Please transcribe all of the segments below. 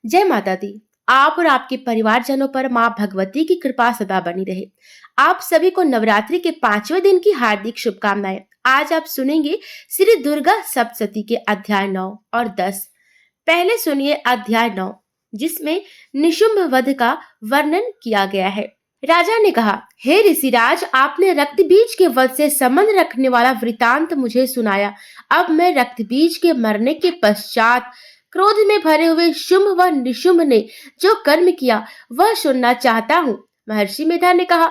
जय माता दी। आप और आपके परिवारजनों पर माँ भगवती की कृपा सदा बनी रहे। आप सभी को नवरात्रि के 5वें दिन की हार्दिक शुभकामनाएं। आज आप सुनेंगे श्री दुर्गा सप्तशती के अध्याय 9 और 10। पहले सुनिए अध्याय 9, जिसमें निशुंभ वध का वर्णन किया गया है। राजा ने कहा, हे ऋषिराज, आपने रक्त बीज के वध से संबंध रखने वाला वृतांत मुझे सुनाया। अब मैं रक्त बीज के मरने के पश्चात क्रोध में भरे हुए शुंभ व निशुंभ ने जो कर्म किया वह सुनना चाहता हूँ। महर्षि मेधा ने कहा,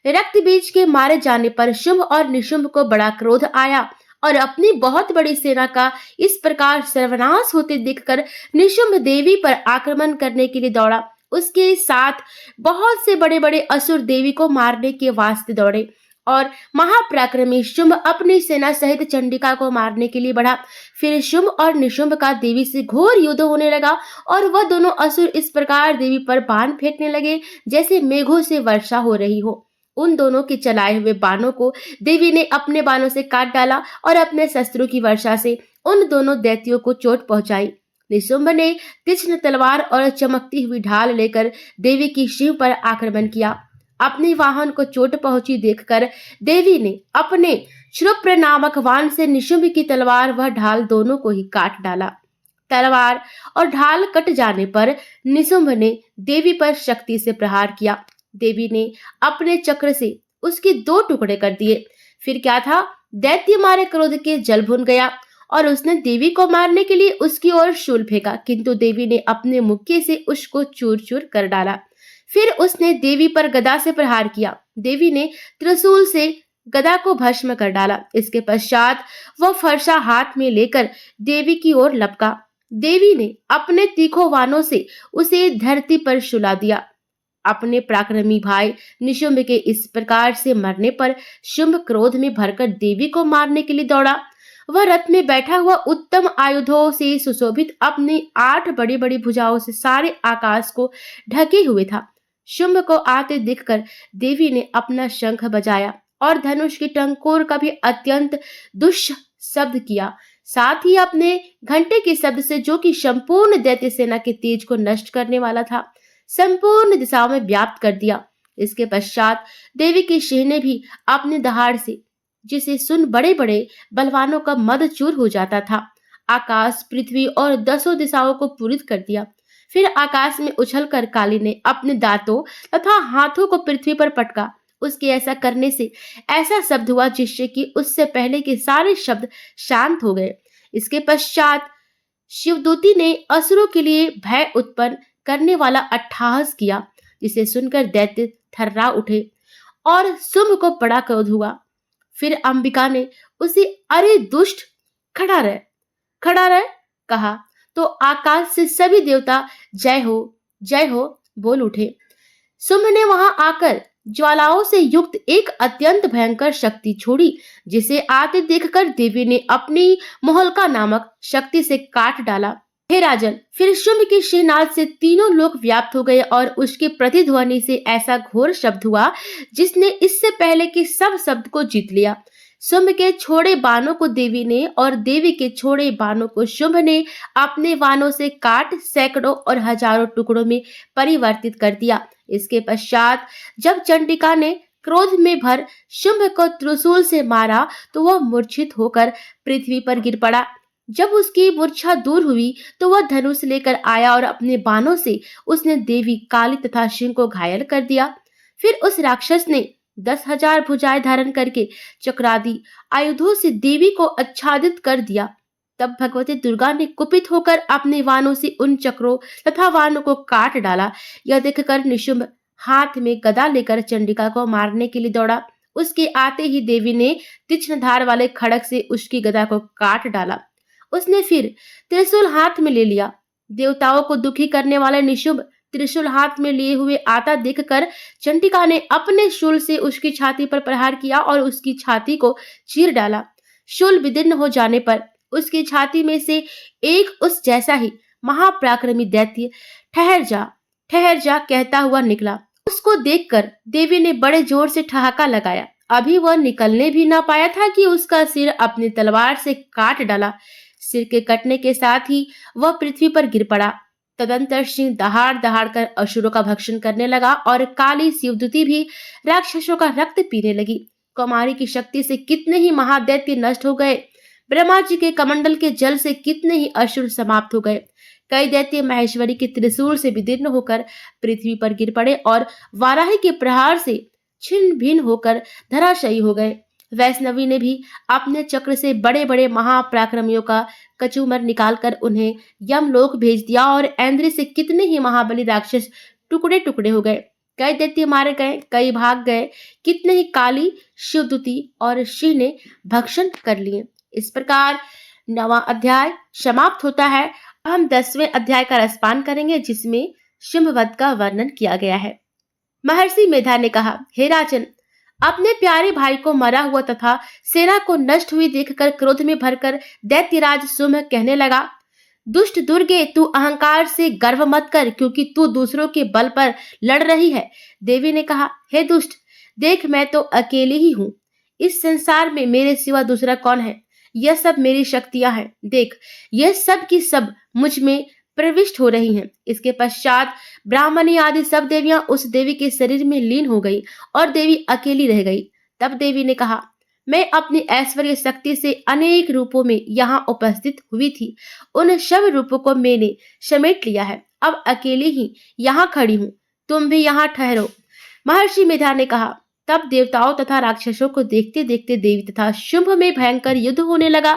रक्त बीज के मारे जाने पर शुंभ और निशुंभ को बड़ा क्रोध आया और अपनी बहुत बड़ी सेना का इस प्रकार सर्वनाश होते देखकर निशुंभ देवी पर आक्रमण करने के लिए दौड़ा। उसके साथ बहुत से बड़े बड़े असुर देवी को मारने के वास्ते दौड़े और महापराक्रमी शुंभ अपनी सेना सहित चंडिका को मारने के लिए बढ़ा। फिर शुंभ और निशुंभ का देवी से घोर युद्ध होने लगा और वह दोनों असुर इस प्रकार देवी पर बाण फेंकने लगे जैसे मेघों से वर्षा हो रही हो। उन दोनों के चलाए हुए बाणों को देवी ने अपने बाणों से काट डाला और अपने शस्त्रों की वर्षा से उन दोनों दैत्यों को चोट पहुंचाई। निशुंभ ने तीक्ष्ण तलवार और चमकती हुई ढाल लेकर देवी की शिव पर आक्रमण किया। अपने वाहन को चोट पहुंची देखकर देवी ने अपने क्षुप्र नामक वाहन से निशुंभ की तलवार व ढाल दोनों को ही काट डाला। तलवार और ढाल कट जाने पर निशुंभ ने देवी पर शक्ति से प्रहार किया। देवी ने अपने चक्र से उसके 2 टुकड़े कर दिए। फिर क्या था, दैत्य मारे क्रोध के जल भुन गया और उसने देवी को मारने के लिए उसकी ओर शूल फेंका, किंतु देवी ने अपने मुक्के से उसको चूर चूर कर डाला। फिर उसने देवी पर गदा से प्रहार किया। देवी ने त्रिशूल से गदा को भस्म कर डाला। इसके पश्चात वह फरसा हाथ में लेकर देवी की ओर लपका। देवी ने अपने तीखों बाणों से उसे धरती पर सुला दिया। अपने पराक्रमी भाई निशुंभ के इस प्रकार से मरने पर शुंभ क्रोध में भरकर देवी को मारने के लिए दौड़ा। वह रथ में बैठा हुआ उत्तम आयुधों से सुशोभित अपनी 8 बड़ी बड़ी भुजाओं से सारे आकाश को ढके हुए था। शुंभ को आते देखकर देवी ने अपना शंख बजाया और धनुष की टंकोर का भी अत्यंत दुष्ट शब्द किया। साथ ही अपने घंटे के शब्द से, जो कि संपूर्ण दैत्य सेना के तेज को नष्ट करने वाला था, संपूर्ण दिशाओं में व्याप्त कर दिया। इसके पश्चात देवी की सिंह ने भी अपने दहाड़ से, जिसे सुन बड़े बड़े बलवानों का मद चूर हो जाता था, आकाश, पृथ्वी और 10 दिशाओं को पूरित कर दिया। फिर आकाश में उछलकर काली ने अपने दांतों तथा हाथों को पृथ्वी पर पटका। उसके ऐसा करने से ऐसा शब्द हुआ जिससे कि उससे पहले के सारे शब्द शांत हो गए। इसके पश्चात शिवदूती ने असुरों के लिए भय उत्पन्न करने वाला अट्टहास किया, जिसे सुनकर दैत्य थर्रा उठे और शुंभ को बड़ा क्रोध हुआ। फिर अंबिका ने उसे, अरे दुष्ट, खड़ा रह कहा तो आकाश से सभी देवता जय हो बोल उठे। शुंभ ने वहां आकर ज्वालाओं से युक्त एक अत्यंत भयंकर शक्ति छोड़ी, जिसे आते देखकर देवी ने अपनी मोहल्का नामक शक्ति से काट डाला। हे राजन, फिर शुंभ के शहनाद से तीनों लोक व्याप्त हो गए और उसके प्रतिध्वनि से ऐसा घोर शब्द हुआ जिसने इससे पहले के सब शब्द को जीत लिया। शुंभ के छोड़े बाणों को देवी ने और देवी के छोड़े बाणों को शुंभ ने अपने बाणों से काट सैकड़ों और हजारों टुकड़ों में परिवर्तित कर दिया। इसके पश्चात जब चंडिका ने क्रोध में भर शुंभ को त्रिशूल से मारा तो वह मूर्छित होकर पृथ्वी पर गिर पड़ा। जब उसकी मूर्छा दूर हुई तो वह धनुष लेकर आया और अपने बाणों से उसने देवी, काली तथा सिंह को घायल कर दिया। फिर उस राक्षस ने 10,000 भुजाएं धारण करके चक्रादि आयुधों से देवी को आच्छादित कर दिया। तब भगवती दुर्गा ने कुपित होकर अपने बाणों से उन चक्रों तथा बाणों को काट डाला। यह देखकर निशुंभ हाथ में गदा लेकर चंडिका को मारने के लिए दौड़ा। उसके आते ही देवी ने तीक्ष्ण धार वाले खड़ग से उसकी गदा को काट डाला। उसने फिर त्रिशूल हाथ में ले लिया। देवताओं को दुखी करने वाले निशुंभ त्रिशूल हाथ में लिए हुए आता देखकर चंडिका ने अपने शूल से उसकी छाती पर प्रहार किया और उसकी छाती को चीर डाला। शूल विदीर्ण हो जाने पर उसकी छाती में से एक उस जैसा ही महापराक्रमी दैत्य ठहर जा कहता हुआ निकला। उसको देखकर देवी ने बड़े जोर से ठहाका लगाया। अभी वह निकलने भी ना पाया था कि उसका सिर अपनी तलवार से काट डाला। सिर के कटने के साथ ही वह पृथ्वी पर गिर पड़ा। तदंतर सिंह दहाड़ दहाड़ कर असुरों का भक्षण करने लगा और काली शिवदूती भी राक्षसों का रक्त पीने लगी। कुमारी की शक्ति से कितने ही महादैत्य नष्ट हो गए। ब्रह्मा जी के कमंडल के जल से कितने ही असुर समाप्त हो गए। कई दैत्य महेश्वरी के त्रिशूल से विदीर्ण होकर पृथ्वी पर गिर पड़े और वाराही के प्रहार से छिन्न भिन्न होकर धराशायी हो गए। वैष्णवी ने भी अपने चक्र से बड़े बड़े महापराक्रमियों का कचूमर निकालकर उन्हें यमलोक भेज दिया और इंद्र से कितने ही महाबली राक्षस टुकड़े टुकड़े हो गए। कई दैत्य मारे गए, कई भाग गए, कितने ही काली शिवदूती और शिव ने भक्षण कर लिए। इस प्रकार 9वां अध्याय समाप्त होता है। अब हम 10वें अध्याय का रसपान करेंगे, जिसमें सिंहवध का वर्णन किया गया है। महर्षि मेधा ने कहा, हे राजन, अपने प्यारे भाई को मरा हुआ तथा सेना को नष्ट हुई देखकर क्रोध में भरकर दैत्यराज शुंभ कहने लगा, दुष्ट दुर्गे, तू अहंकार से गर्व मत कर, क्योंकि तू दूसरों के बल पर लड़ रही है। देवी ने कहा, हे दुष्ट, देख मैं तो अकेली ही हूँ। इस संसार में मेरे सिवा दूसरा कौन है? यह सब मेरी शक्तियां हैं। देख, यह सब की सब मुझ में प्रविष्ट हो रही हैं। इसके पश्चात ब्राह्मणी आदि सब देवियां उस देवी के शरीर में लीन हो गई और देवी अकेली रह गई। तब देवी ने कहा, मैं अपनी ऐश्वर्य शक्ति से अनेक रूपों में यहाँ उपस्थित हुई थी। उन सब रूपों को मैंने समेट लिया है। अब अकेली ही यहाँ खड़ी हूँ, तुम भी यहाँ ठहरो। महर्षि मेधा ने कहा। तब देवताओं तथा राक्षसों को देखते देखते देवी तथा शुंभ में भयंकर युद्ध होने लगा।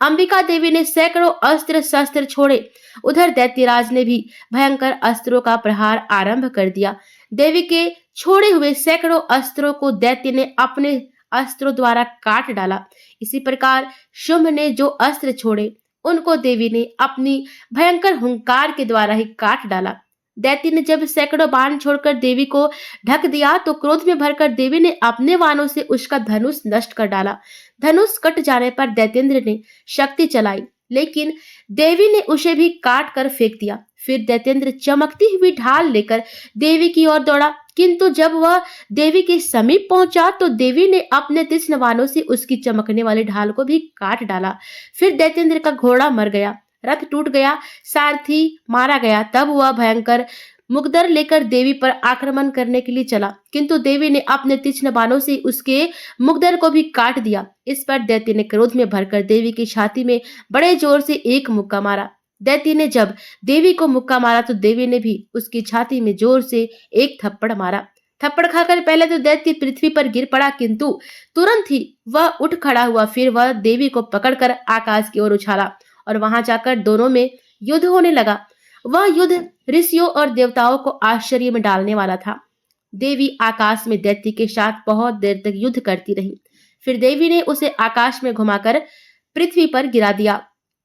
अंबिका देवी ने सैकड़ों अस्त्र शस्त्र छोड़े। उधर दैत्यराज ने भी भयंकर अस्त्रों का प्रहार आरंभ कर दिया। देवी के छोड़े हुए सैकड़ों अस्त्रों को दैत्य ने अपने अस्त्रों द्वारा काट डाला। इसी प्रकार शुंभ ने जो अस्त्र छोड़े उनको देवी ने अपनी भयंकर हुंकार के द्वारा ही काट डाला। दैत्य ने जब सैकड़ों बाण छोड़कर देवी को ढक दिया तो क्रोध में भरकर देवी ने अपने बाणों से उसका धनुष नष्ट कर डाला। धनुष कट जाने पर दैत्येंद्र ने शक्ति चलाई, लेकिन देवी ने उसे भी काट कर फेंक दिया। फिर दैत्येंद्र चमकती हुई ढाल लेकर देवी की ओर दौड़ा, किंतु जब वह देवी के समीप पहुंचा तो देवी ने अपने तीक्ष्ण बाणों से उसकी चमकने वाली ढाल को भी काट डाला। फिर दैत्येंद्र का घोड़ा मर गया, रथ टूट गया, सारथी मारा गया। तब वह भयंकर मुगदर लेकर देवी पर आक्रमण करने के लिए चला, किंतु देवी ने अपने तीक्ष्ण बाणों से उसके मुगदर को भी काट दिया। इस पर दैत्य ने क्रोध में भरकर देवी की छाती में बड़े जोर से एक मुक्का मारा। दैत्य ने जब देवी को मुक्का मारा तो देवी ने भी उसकी छाती में जोर से एक थप्पड़ मारा। थप्पड़ खाकर पहले तो दैत्य पृथ्वी पर गिर पड़ा, किंतु तुरंत ही वह उठ खड़ा हुआ। फिर वह देवी को पकड़कर आकाश की ओर उछाला और वहां जाकर दोनों में युद्ध होने लगा। वह युद्ध ऋषियों और देवताओं को आश्चर्य में डालने वाला था। देवी आकाश में दैत्य के साथ बहुत देर तक युद्ध करती रही। फिर देवी ने उसे आकाश में घुमाकर पृथ्वी पर गिरा दिया।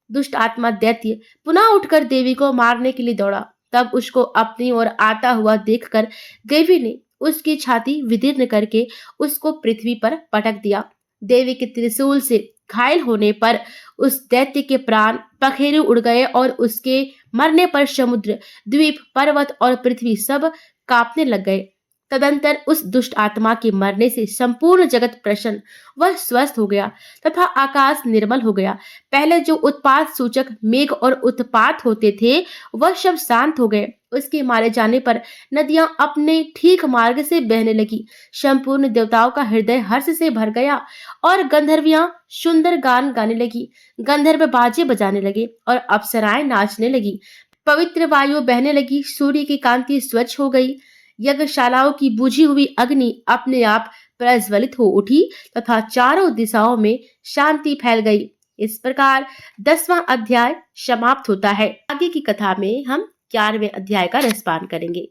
दुष्ट आत्मा दैत्य पुनः उठकर देवी को मारने के लिए दौड़ा। तब उसको अपनी ओर आता हुआ देखकर देवी ने उसकी छाती विदीर्ण करके उसको पृथ्वी पर पटक दिया। देवी के त्रिशूल से घायल होने पर उस दैत्य के प्राण पखेरु उड़ गए और उसके मरने पर समुद्र, द्वीप, पर्वत और पृथ्वी सब कांपने लग गए। तदंतर उस दुष्ट आत्मा के मरने से संपूर्ण जगत प्रसन्न व स्वस्थ हो गया तथा आकाश निर्मल हो गया। पहले जो उत्पात सूचक मेघ और उत्पात होते थे वह सब शांत हो गए। उसके मारे जाने पर नदियां अपने ठीक मार्ग से बहने लगी। संपूर्ण देवताओं का हृदय हर्ष से भर गया और गंधर्वियां सुंदर गान गाने लगी। गंधर्व बाजे बजाने लगे और अप्सराएं नाचने लगी। पवित्र वायु बहने लगी। सूर्य की कांति स्वच्छ हो गई। यज्ञशालाओं की बुझी हुई अग्नि अपने आप प्रज्वलित हो उठी तथा चारों दिशाओं में शांति फैल गई। इस प्रकार 10वां अध्याय समाप्त होता है। आगे की कथा में हम 11वें अध्याय का रसपान करेंगे।